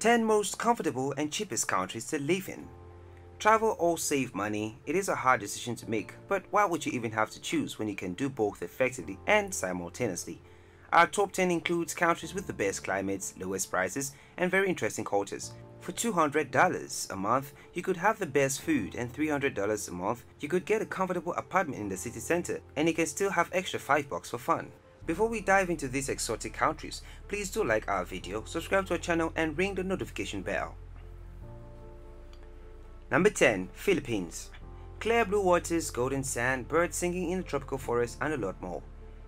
10 most comfortable and cheapest countries to live in. Travel or save money, it is a hard decision to make, but why would you even have to choose when you can do both effectively and simultaneously? Our top 10 includes countries with the best climates, lowest prices, and very interesting cultures. For $200 a month, you could have the best food, and $300 a month, you could get a comfortable apartment in the city center, and you can still have extra $5 for fun. Before we dive into these exotic countries, please do like our video, subscribe to our channel, and ring the notification bell. Number 10. Philippines. Clear blue waters, golden sand, birds singing in the tropical forest, and a lot more.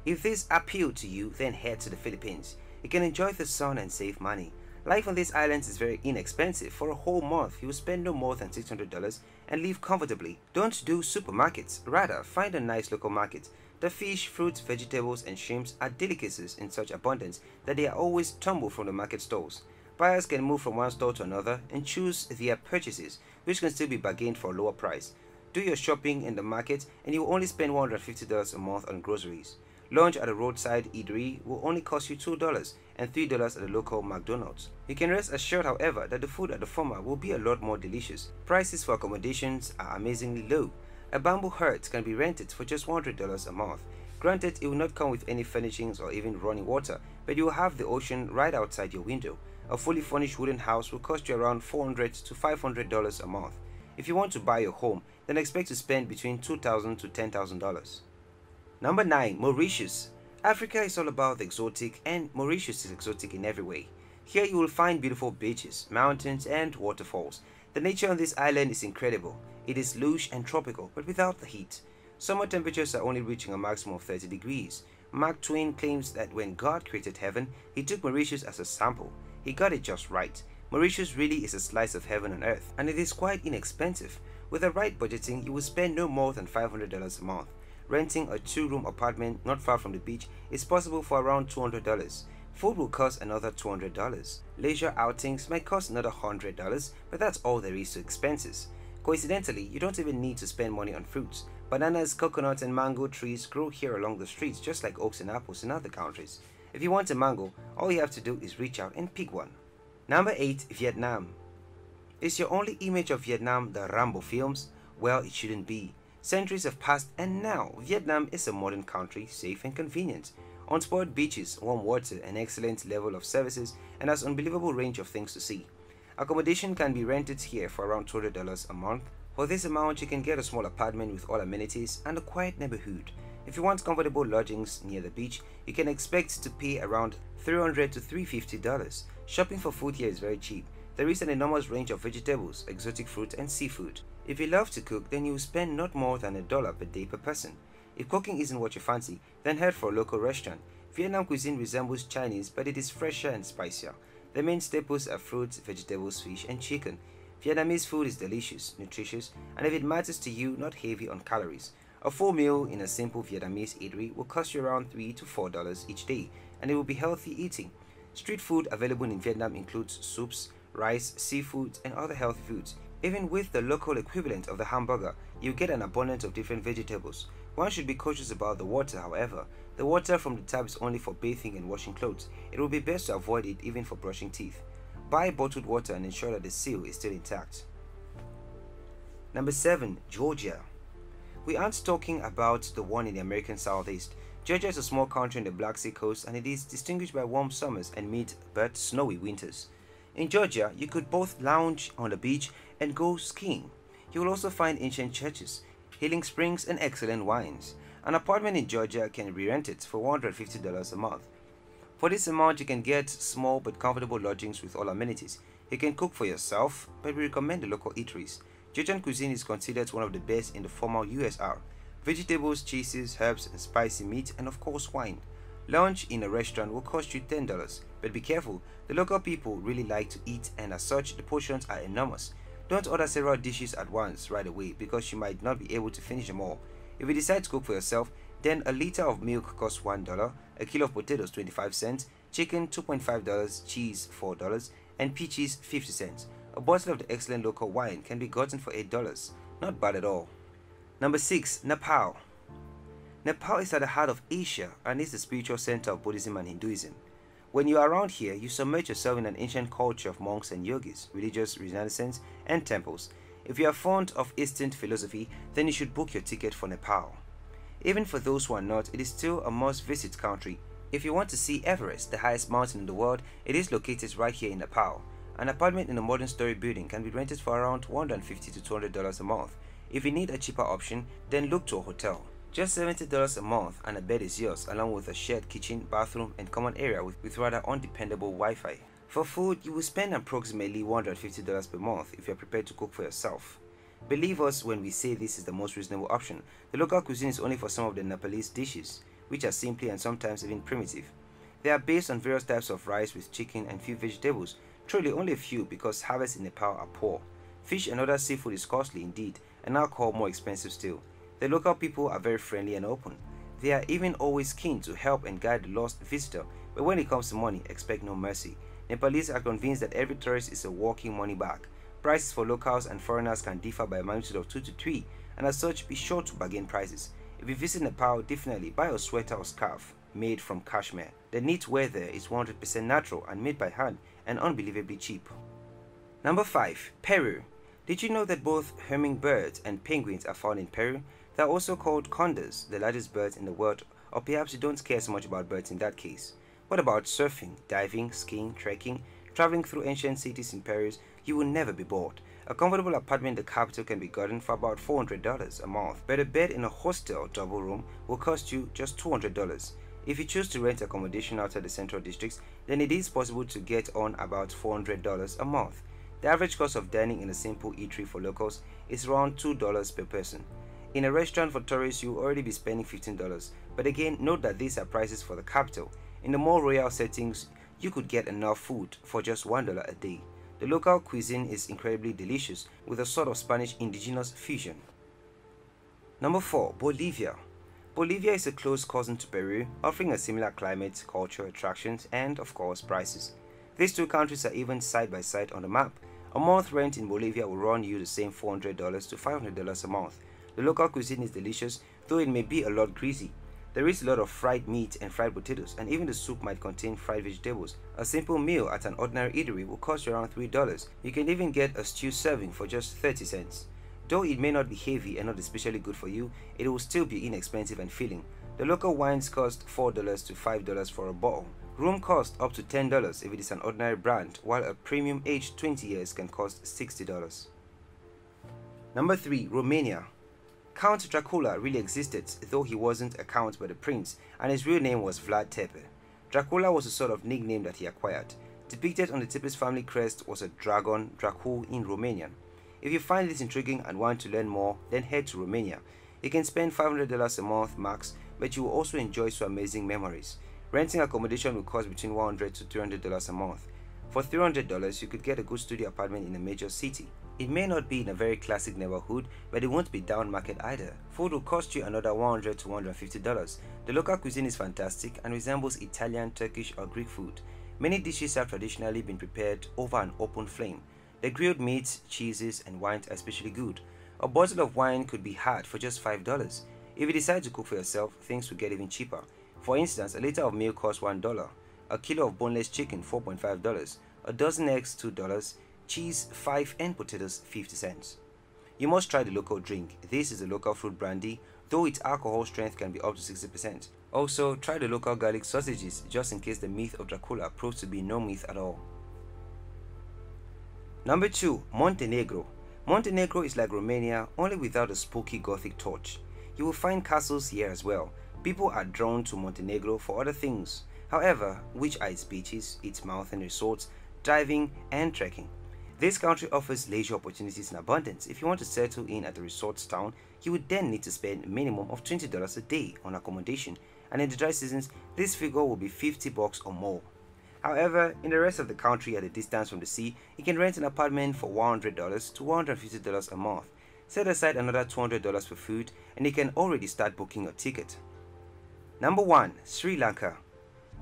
If this appealed to you, then head to the Philippines. You can enjoy the sun and save money. Life on these islands is very inexpensive. For a whole month, you will spend no more than $600 and live comfortably. Don't do supermarkets, rather find a nice local market. The fish, fruits, vegetables, and shrimps are delicacies in such abundance that they are always tumbled from the market stalls. Buyers can move from one store to another and choose their purchases, which can still be bargained for a lower price. Do your shopping in the market and you will only spend $150 a month on groceries. Lunch at a roadside eatery will only cost you $2 and $3 at the local McDonald's. You can rest assured, however, that the food at the former will be a lot more delicious. Prices for accommodations are amazingly low. A bamboo hut can be rented for just $100 a month. Granted, it will not come with any furnishings or even running water, but you will have the ocean right outside your window. A fully furnished wooden house will cost you around $400 to $500 a month. If you want to buy a home, then expect to spend between $2,000 to $10,000. Number 9. Mauritius. Africa is all about the exotic, and Mauritius is exotic in every way. Here you will find beautiful beaches, mountains, and waterfalls. The nature on this island is incredible. It is lush and tropical, but without the heat. Summer temperatures are only reaching a maximum of 30 degrees. Mark Twain claims that when God created heaven, he took Mauritius as a sample. He got it just right. Mauritius really is a slice of heaven on earth, and it is quite inexpensive. With the right budgeting, you will spend no more than $500 a month. Renting a 2-room apartment not far from the beach is possible for around $200. Food will cost another $200. Leisure outings might cost another $100, but that's all there is to expenses. Coincidentally, you don't even need to spend money on fruits. Bananas, coconuts, and mango trees grow here along the streets just like oaks and apples in other countries. If you want a mango, all you have to do is reach out and pick one. Number 8. Vietnam. Is your only image of Vietnam the Rambo films? Well, it shouldn't be. Centuries have passed, and now Vietnam is a modern country, safe and convenient. Unspoiled beaches, warm water, an excellent level of services, and has an unbelievable range of things to see. Accommodation can be rented here for around $200 a month. For this amount, you can get a small apartment with all amenities and a quiet neighborhood. If you want comfortable lodgings near the beach, you can expect to pay around $300 to $350. Shopping for food here is very cheap. There is an enormous range of vegetables, exotic fruit, and seafood. If you love to cook, then you will spend not more than $1 per day per person. If cooking isn't what you fancy, then head for a local restaurant. Vietnam cuisine resembles Chinese, but it is fresher and spicier. The main staples are fruits, vegetables, fish, and chicken. Vietnamese food is delicious, nutritious, and if it matters to you, not heavy on calories. A full meal in a simple Vietnamese eatery will cost you around $3 to $4 each day, and it will be healthy eating. Street food available in Vietnam includes soups, rice, seafood, and other healthy foods. Even with the local equivalent of the hamburger, you get an abundance of different vegetables. One should be cautious about the water, however. The water from the tap is only for bathing and washing clothes. It will be best to avoid it even for brushing teeth. Buy bottled water and ensure that the seal is still intact. Number 7. Georgia. We aren't talking about the one in the American Southeast. Georgia is a small country on the Black Sea coast, and it is distinguished by warm summers and mid but snowy winters. In Georgia, you could both lounge on the beach and go skiing. You will also find ancient churches, healing springs, and excellent wines. An apartment in Georgia can be rented for $150 a month. For this amount, you can get small but comfortable lodgings with all amenities. You can cook for yourself, but we recommend the local eateries. Georgian cuisine is considered one of the best in the former USR. Vegetables, cheeses, herbs, and spicy meat, and of course wine. Lunch in a restaurant will cost you $10, but be careful, the local people really like to eat, and as such, the portions are enormous. Don't order several dishes at once right away because you might not be able to finish them all. If you decide to cook for yourself, then a liter of milk costs $1, a kilo of potatoes 25 cents, chicken $2.5, cheese $4, and peaches 50 cents. A bottle of the excellent local wine can be gotten for $8. Not bad at all. Number 6. Nepal. Nepal is at the heart of Asia and is the spiritual center of Buddhism and Hinduism. When you are around here, you submerge yourself in an ancient culture of monks and yogis, religious renaissance, and temples. If you are fond of Eastern philosophy, then you should book your ticket for Nepal. Even for those who are not, it is still a must-visit country. If you want to see Everest, the highest mountain in the world, it is located right here in Nepal. An apartment in a modern story building can be rented for around $150 to $200 a month. If you need a cheaper option, then look to a hotel. Just $70 a month and a bed is yours, along with a shared kitchen, bathroom, and common area with rather undependable Wi-Fi. For food, you will spend approximately $150 per month if you are prepared to cook for yourself. Believe us when we say this is the most reasonable option. The local cuisine is only for some of the Nepalese dishes, which are simply and sometimes even primitive. They are based on various types of rice with chicken and few vegetables, truly only a few because harvests in Nepal are poor. Fish and other seafood is costly indeed, and alcohol more expensive still. The local people are very friendly and open. They are even always keen to help and guide the lost visitor, but when it comes to money, expect no mercy. Nepalese are convinced that every tourist is a walking money bag. Prices for locals and foreigners can differ by a magnitude of 2 to 3, and as such, be sure to bargain prices. If you visit Nepal, definitely buy a sweater or scarf made from cashmere. The knitwear there is 100% natural and made by hand and unbelievably cheap. Number 5. Peru. Did you know that both hummingbirds and penguins are found in Peru? They are also called condors, the largest birds in the world, or perhaps you don't care so much about birds in that case. What about surfing, diving, skiing, trekking, traveling through ancient cities in Peru? You will never be bored. A comfortable apartment in the capital can be gotten for about $400 a month, but a bed in a hostel double room will cost you just $200. If you choose to rent accommodation outside the central districts, then it is possible to get on about $400 a month. The average cost of dining in a simple eatery for locals is around $2 per person. In a restaurant for tourists, you will already be spending $15, but again, note that these are prices for the capital. In the more royal settings, you could get enough food for just $1 a day. The local cuisine is incredibly delicious with a sort of Spanish indigenous fusion. Number 4. Bolivia. Bolivia is a close cousin to Peru, offering a similar climate, culture, attractions, and of course prices. These two countries are even side by side on the map. A month rent in Bolivia will run you the same $400 to $500 a month. The local cuisine is delicious, though it may be a lot greasy. There is a lot of fried meat and fried potatoes, and even the soup might contain fried vegetables. A simple meal at an ordinary eatery will cost you around $3. You can even get a stew serving for just 30 cents. Though it may not be heavy and not especially good for you, it will still be inexpensive and filling. The local wines cost $4 to $5 for a bottle. Room costs up to $10 if it is an ordinary brand, while a premium aged 20 years can cost $60. Number 3. Romania. Count Dracula really existed, though he wasn't a count but a prince, and his real name was Vlad Tepes. Dracula was a sort of nickname that he acquired. Depicted on the Tepes family crest was a dragon, Dracul in Romanian. If you find this intriguing and want to learn more, then head to Romania. You can spend $500 a month max, but you will also enjoy some amazing memories. Renting accommodation will cost between $100 to $300 a month. For $300, you could get a good studio apartment in a major city. It may not be in a very classic neighborhood, but it won't be down market either. Food will cost you another $100 to $150. The local cuisine is fantastic and resembles Italian, Turkish, or Greek food. Many dishes have traditionally been prepared over an open flame. The grilled meats, cheeses, and wines are especially good. A bottle of wine could be had for just $5. If you decide to cook for yourself, things will get even cheaper. For instance, a liter of milk costs $1, a kilo of boneless chicken $4.5, a dozen eggs $2, cheese $5, and potatoes 50 cents. You must try the local drink. This is a local fruit brandy, though its alcohol strength can be up to 60%. Also, try the local garlic sausages, just in case the myth of Dracula proves to be no myth at all. Number 2. Montenegro. Montenegro is like Romania, only without a spooky gothic touch. You will find castles here as well. People are drawn to Montenegro for other things, however, which are its beaches, its mountain resorts, diving, and trekking. This country offers leisure opportunities in abundance. If you want to settle in at the resorts town, you would then need to spend a minimum of $20 a day on accommodation, and in the dry seasons, this figure will be $50 or more. However, in the rest of the country at a distance from the sea, you can rent an apartment for $100 to $150 a month. Set aside another $200 for food, and you can already start booking a ticket. Number 1. Sri Lanka.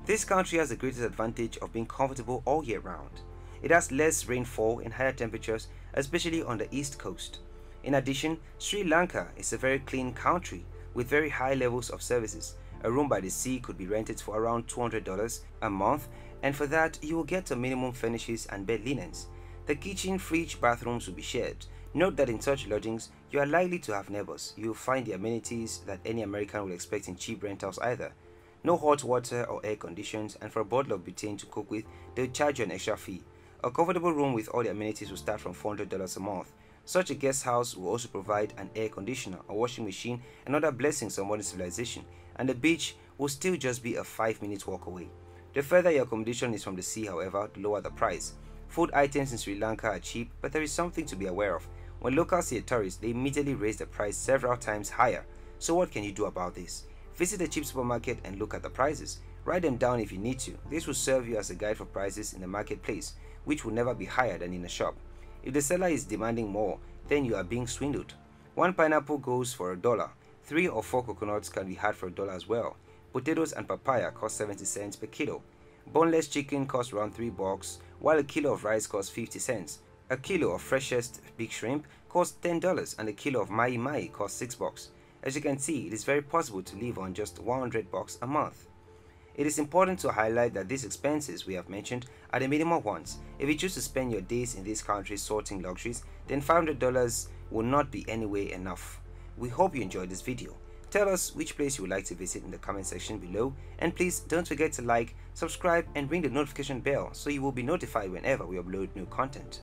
This country has the greatest advantage of being comfortable all year round. It has less rainfall and higher temperatures, especially on the east coast. In addition, Sri Lanka is a very clean country with very high levels of services. A room by the sea could be rented for around $200 a month, and for that you will get a minimum furnishes and bed linens. The kitchen, fridge, bathrooms will be shared. Note that in such lodgings, you are likely to have neighbors. You will find the amenities that any American will expect in cheap rentals either. No hot water or air conditions, and for a bottle of butane to cook with, they will charge you an extra fee. A comfortable room with all the amenities will start from $400 a month. Such a guest house will also provide an air conditioner, a washing machine, and other blessings of modern civilization, and the beach will still just be a 5-minute walk away. The further your accommodation is from the sea, however, the lower the price. Food items in Sri Lanka are cheap, but there is something to be aware of. When locals see a tourist, they immediately raise the price several times higher. So what can you do about this? Visit a cheap supermarket and look at the prices. Write them down if you need to. This will serve you as a guide for prices in the marketplace, which will never be higher than in a shop. If the seller is demanding more, then you are being swindled. One pineapple goes for $1. 3 or 4 coconuts can be had for $1 as well. Potatoes and papaya cost 70 cents per kilo. Boneless chicken costs around $3, while a kilo of rice costs 50 cents. A kilo of freshest big shrimp costs $10 and a kilo of mahi costs $6. As you can see, it is very possible to live on just $100 a month. It is important to highlight that these expenses we have mentioned are the minimal ones. If you choose to spend your days in these countries sorting luxuries, then $500 will not be anyway enough. We hope you enjoyed this video. Tell us which place you would like to visit in the comment section below, and please don't forget to like, subscribe and ring the notification bell so you will be notified whenever we upload new content.